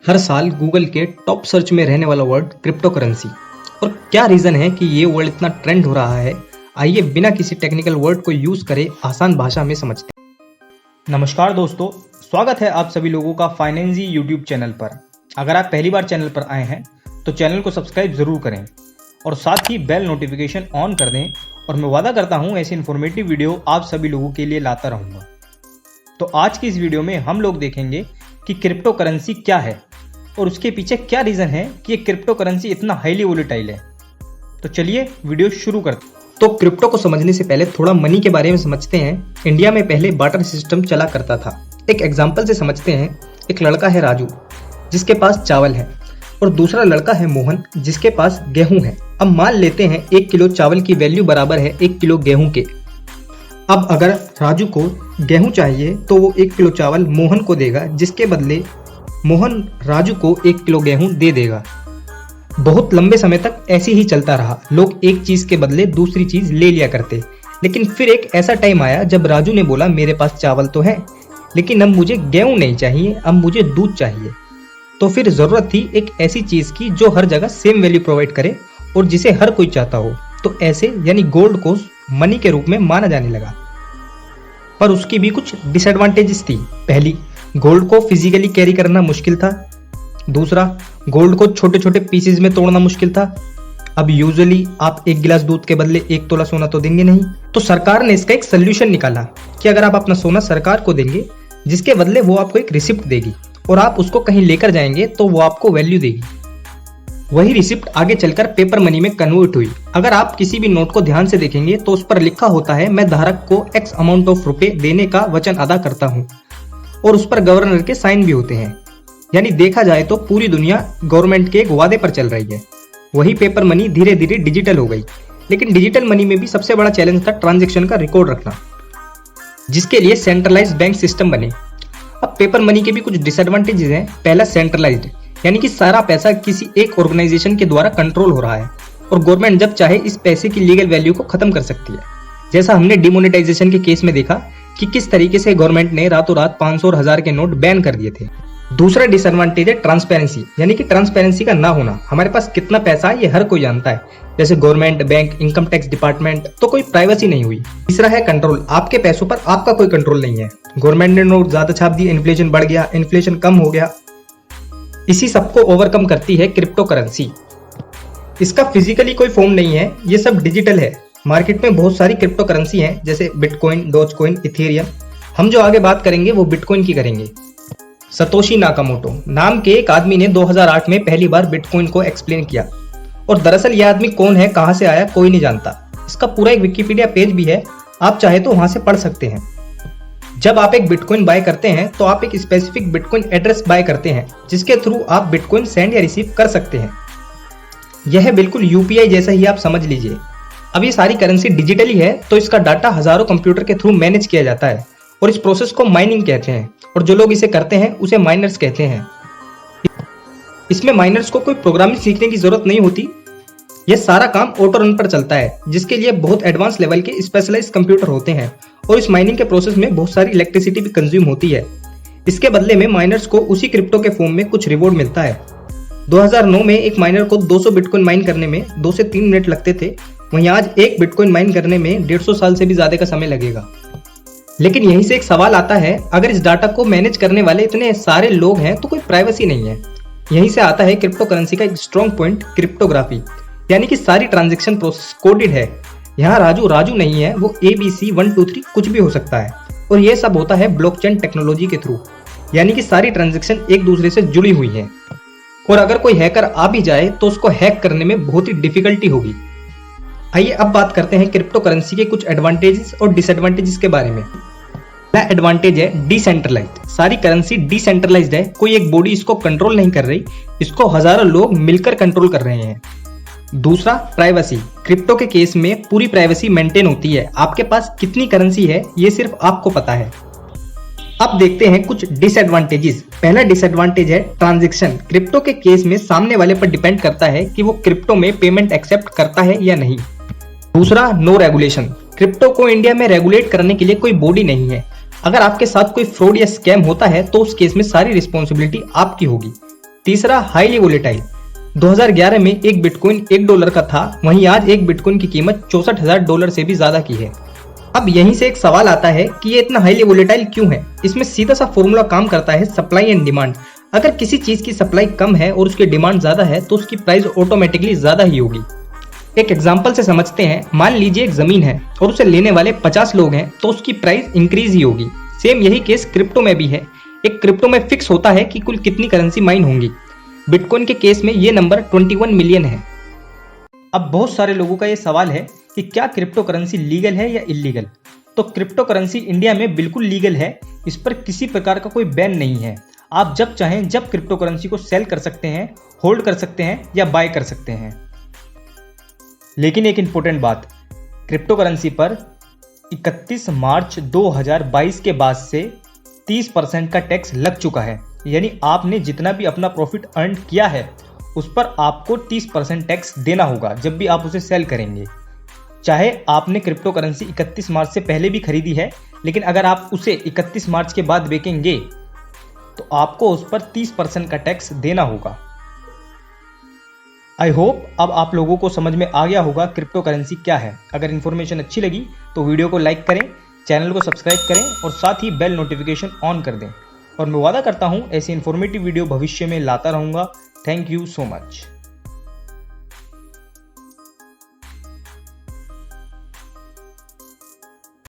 हर साल गूगल के top search में रहने वाला वर्ड क्रिप्टो करेंसी। और क्या रीज़न है कि ये वर्ड इतना ट्रेंड हो रहा है, आइए बिना किसी टेक्निकल वर्ड को यूज़ करे आसान भाषा में समझते हैं। नमस्कार दोस्तों, स्वागत है आप सभी लोगों का फाइनेंसी यूट्यूब चैनल पर। अगर आप पहली बार चैनल पर आए हैं तो चैनल को सब्सक्राइब ज़रूर करें और साथ ही बेल नोटिफिकेशन ऑन कर दें। और मैं वादा करता हूँ ऐसी इन्फॉर्मेटिव वीडियो आप सभी लोगों के लिए लाता रहूँगा। तो आज की इस वीडियो में हम लोग देखेंगे कि क्रिप्टो करेंसी क्या है और उसके पीछे क्या रीज़न है कि ये क्रिप्टो करेंसी इतना हाईली वोलेटाइल है। तो चलिए वीडियो शुरू करते हैं। तो क्रिप्टो को समझने से पहले थोड़ा मनी के बारे में समझते हैं। इंडिया में पहले बार्टर सिस्टम चला करता था। एक एग्जाम्पल से समझते हैं। एक लड़का है राजू जिसके पास चावल है और दूसरा लड़का है मोहन जिसके पास गेहूं है। अब मान लेते हैं 1 किलो चावल की वैल्यू बराबर है 1 किलो गेहूं के। अब अगर राजू को गेहूं चाहिए तो वो 1 किलो चावल मोहन को देगा, जिसके बदले मोहन राजू को 1 किलो गेहूं दे देगा। बहुत लंबे समय तक ऐसे ही चलता रहा। लोग एक चीज के बदले दूसरी चीज ले लिया करते। लेकिन फिर एक ऐसा टाइम आया जब राजू ने बोला मेरे पास चावल तो है लेकिन अब मुझे गेहूं नहीं चाहिए, अब मुझे दूध चाहिए। तो फिर जरूरत थी एक ऐसी चीज की जो हर जगह सेम वैल्यू प्रोवाइड करे और जिसे हर कोई चाहता हो। तो ऐसे यानी गोल्ड को मनी के रूप में माना जाने लगा। पर उसकी भी कुछ डिसएडवांटेजेस थी। पहली, गोल्ड को फिजिकली कैरी करना मुश्किल था। दूसरा, गोल्ड को छोटे छोटे पीसेज में तोड़ना मुश्किल था। अब यूजुअली आप 1 गिलास दूध के बदले 1 तोला सोना तो देंगे नहीं। तो सरकार ने इसका एक सोल्यूशन निकाला कि अगर आप अपना सोना सरकार को देंगे जिसके बदले वो आपको एक रिसिप्ट देगी और आप उसको कहीं लेकर जाएंगे तो वो आपको वैल्यू देगी। वही रिसिप्ट आगे चलकर पेपर मनी में कन्वर्ट हुई। अगर आप किसी भी नोट को ध्यान से देखेंगे तो उस पर लिखा होता है मैं धारक को X अमाउंट ऑफ रुपए देने का वचन अदा करता हूँ और उस पर गवर्नर के साइन भी होते हैं। यानी देखा जाए तो पूरी दुनिया गवर्नमेंट के एक वादे पर चल रही है। वही पेपर मनी धीरे धीरे डिजिटल हो गई। लेकिन डिजिटल मनी में भी सबसे बड़ा चैलेंज था ट्रांजैक्शन का रिकॉर्ड रखना, जिसके लिए सेंट्रलाइज्ड बैंक सिस्टम बने। अब पेपर मनी के भी कुछ डिसएडवांटेजेस हैं। पहला, सेंट्रलाइज्ड यानी कि सारा पैसा किसी एक ऑर्गेनाइजेशन के द्वारा कंट्रोल हो रहा है और गवर्नमेंट जब चाहे इस पैसे की लीगल वैल्यू को खत्म कर सकती है। जैसा हमने डिमोनेटाइजेशन के केस में देखा कि किस तरीके से गवर्नमेंट ने रातों रात 500 और 1000 के नोट बैन कर दिए थे। दूसरा डिसएडवांटेज है ट्रांसपेरेंसी, यानी कि ट्रांसपेरेंसी का ना होना। हमारे पास कितना पैसा है ये हर कोई जानता है, जैसे government, bank, income tax department. तो कोई प्राइवेसी नहीं हुई। तीसरा है कंट्रोल, आपके पैसों पर आपका कोई कंट्रोल नहीं है। गवर्नमेंट ने नोट ज्यादा छाप दिए, इन्फ्लेशन बढ़ गया, इन्फ्लेशन कम हो गया। इसी सबको ओवरकम करती है क्रिप्टो करेंसी। इसका फिजिकली कोई फॉर्म नहीं है, ये सब डिजिटल है। मार्केट में बहुत सारी क्रिप्टो करेंसी हैं, जैसे बिटकॉइन, डॉजकॉइन, इथेरियम। हम जो आगे बात करेंगे वो बिटकॉइन की करेंगे। सतोशी नाकामोटो नाम के एक आदमी ने 2008 में पहली बार बिटकॉइन को एक्सप्लेन किया। और दरअसल यह आदमी कौन है, कहां से आया, कोई नहीं जानता। इसका पूरा एक विकिपीडिया पेज भी है, आप चाहे तो वहां से पढ़ सकते हैं। जब आप एक बिटकॉइन बाय करते हैं तो आप एक स्पेसिफिक बिटकॉइन एड्रेस बाय करते हैं जिसके थ्रू आप बिटकॉइन सेंड या रिसीव कर सकते हैं। यह बिल्कुल यूपीआई जैसा ही आप समझ लीजिए। अब ये सारी करेंसी डिजिटली है तो इसका डाटा हजारों कंप्यूटर के थ्रू मैनेज किया जाता है और इस प्रोसेस को माइनिंग कहते हैं। और जो लोग इसे करते हैं उसे माइनर्स कहते हैं। इसमें माइनर्स को कोई प्रोग्रामिंग सीखने की जरूरत नहीं होती। यह सारा काम ऑटो रन पर चलता है, जिसके लिए बहुत एडवांस लेवल के स्पेशलाइज कंप्यूटर होते हैं और इस माइनिंग के प्रोसेस में बहुत सारी इलेक्ट्रिसिटी भी कंज्यूम होती है। इसके बदले में माइनर्स को उसी क्रिप्टो के फॉर्म में कुछ रिवॉर्ड मिलता है। 2009 में एक माइनर को 200 बिटकॉइन माइन करने में 2 से 3 मिनट लगते थे, वहीं आज 1 बिटकॉइन माइन करने में 150 साल से भी ज्यादा का समय लगेगा। लेकिन यहीं से एक सवाल आता है, अगर इस डाटा को मैनेज करने वाले इतने सारे लोग हैं तो कोई प्राइवेसी नहीं है। यहीं से आता है क्रिप्टो करेंसी का एक स्ट्रॉन्ग पॉइंट, क्रिप्टोग्राफी, यानी कि सारी ट्रांजैक्शन प्रोसेस कोडेड है। यहाँ राजू राजू नहीं है, वो ABC 1 2 3 कुछ भी हो सकता है। और यह सब होता है ब्लॉकचेन टेक्नोलॉजी के थ्रू, यानी कि सारी ट्रांजैक्शन एक दूसरे से जुड़ी हुई हैं। और अगर कोई हैकर आ भी जाए तो उसको हैक करने में बहुत ही डिफिकल्टी होगी। आइए अब बात करते हैं क्रिप्टो करेंसी के कुछ एडवांटेजेस और डिसएडवांटेजेस के बारे में। पहला एडवांटेज है डिसेंट्रलाइज्ड। सारी करेंसी डिसेंट्रलाइज्ड है, कोई एक बॉडी इसको कंट्रोल नहीं कर रही, इसको हजारों लोग मिलकर कंट्रोल कर रहे हैं। दूसरा, प्राइवेसी। क्रिप्टो के केस में पूरी प्राइवेसी मेंटेन होती है। आपके पास कितनी करेंसी है ये सिर्फ आपको पता है। अब देखते हैं कुछ डिसएडवांटेजेस। पहला डिसएडवांटेज है ट्रांजैक्शन। क्रिप्टो के केस में सामने वाले पर डिपेंड करता है कि वो क्रिप्टो में पेमेंट एक्सेप्ट करता है या नहीं। दूसरा, नो रेगुलेशन। क्रिप्टो को इंडिया में रेगुलेट करने के लिए कोई बॉडी नहीं है। अगर आपके साथ कोई फ्रॉड या स्कैम होता है तो उस केस में सारी रिस्पॉन्सिबिलिटी आपकी होगी। तीसरा, हाईली वोलेटाइल। 2011 में एक बिटकॉइन $1 का था, वहीं आज एक बिटकॉइन की कीमत $64,000 से भी ज्यादा की है। अब यहीं से एक सवाल आता है कि ये इतना हाईली वोलेटाइल क्यों है। इसमें सीधा सा फॉर्मूला काम करता है, सप्लाई एंड डिमांड। अगर किसी चीज की सप्लाई कम है और उसकी डिमांड ज्यादा है तो उसकी प्राइस ऑटोमेटिकली ज्यादा ही होगी। एक एग्जांपल से समझते हैं। मान लीजिए एक जमीन है और उसे लेने वाले 50 लोग हैं तो उसकी प्राइस इंक्रीज ही होगी। सेम यही केस क्रिप्टो में भी है। एक क्रिप्टो में फिक्स होता है कि कुल कितनी करेंसी माइन होंगी। बिटकॉइन के केस में ये नंबर 21 मिलियन है। अब बहुत सारे लोगों का ये सवाल है कि क्या क्रिप्टो करेंसी लीगल है या इलीगल। तो क्रिप्टो करेंसी इंडिया में बिल्कुल लीगल है। इस पर किसी प्रकार का कोई बैन नहीं है। आप जब चाहें जब क्रिप्टो करेंसी को सेल कर सकते हैं, होल्ड कर सकते हैं या बाय कर सकते हैं। लेकिन एक इंपॉर्टेंट बात, क्रिप्टो करेंसी पर 31 मार्च 2022 के बाद से 30% का टैक्स लग चुका है। यानी आपने जितना भी अपना प्रॉफिट अर्न किया है उस पर आपको 30% टैक्स देना होगा जब भी आप उसे सेल करेंगे। चाहे आपने क्रिप्टो करेंसी 31 मार्च से पहले भी खरीदी है, लेकिन अगर आप उसे 31 मार्च के बाद बेचेंगे तो आपको उस पर 30% का टैक्स देना होगा। आई होप अब आप लोगों को समझ में आ गया होगा क्रिप्टो करेंसी क्या है। अगर इन्फॉर्मेशन अच्छी लगी तो वीडियो को लाइक करें, चैनल को सब्सक्राइब करें और साथ ही बेल नोटिफिकेशन ऑन कर दें। और मैं वादा करता हूं ऐसी इन्फॉर्मेटिव वीडियो भविष्य में लाता रहूंगा। Thank you so much.